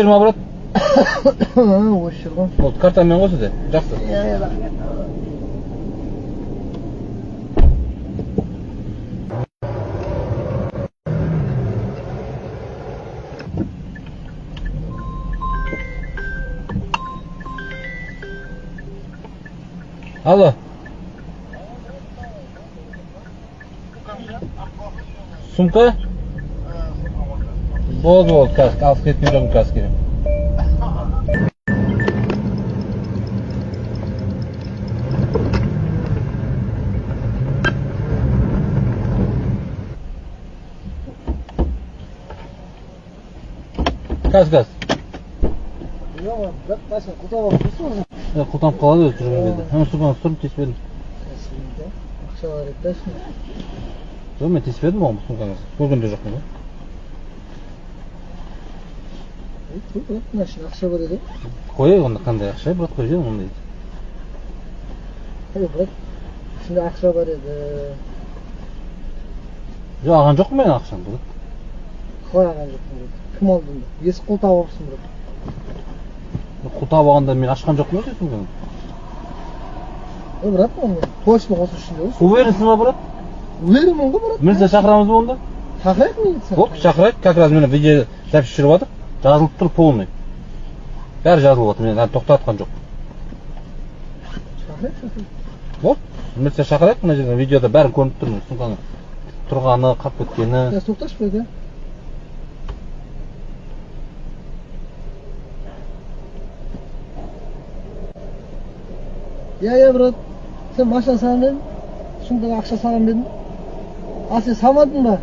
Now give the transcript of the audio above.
Жиырма брат. Осы жүр ғой. Болды, картамен қос де. Жақсы. Алло. Сумка? Болды, қазір алып кетіп жүрмін қазір. Қазір. Жоқ, бір қашан құлтап алып тұрсың. Құлтанып қалады өзі жүрген кезде. Мен сумканы тұрып теспедім. Ақша бар еді да ішінде. Жоқ, мен теспедім оған сумкаңыз. Көрген де жоқпын ғой. Мына ішінде ақша бар еді. Қойайық онда қандай ақша, брат қой жер ондай. Брат, ішінде ақша бар еді. Жоқ, алған жоқпын мен ақшаны, брат. Қалай алған жоқпын, брат? Кім алды онда? Есік құлтап алыпсың, брат. Құлтап алғанда мен ашқан жоқпын ғой сумканы. Брат, точно осы ішінде ғой. Уверенсің ба, брат? Уверенмін ғой, брат. Милиция шақырамыз ба онда? Шақырайық милиция. Вот, шақырайық. Как раз мені видео запись жүріп жатыр. Жазылып тұр полный. Бәрі жазылып жатыр. Мен тоқтатқан жоқ. Шақырайық. Вот, милиция шақырайық. Мына жерден видеода бәрі көрініп тұр. Сумканы тұрғаны, қалып кеткені. Я тоқташы бәке. Я, брат. Sen машина салам дедің, сумкаға ақша салам дедің. Ал сен салмадың ба?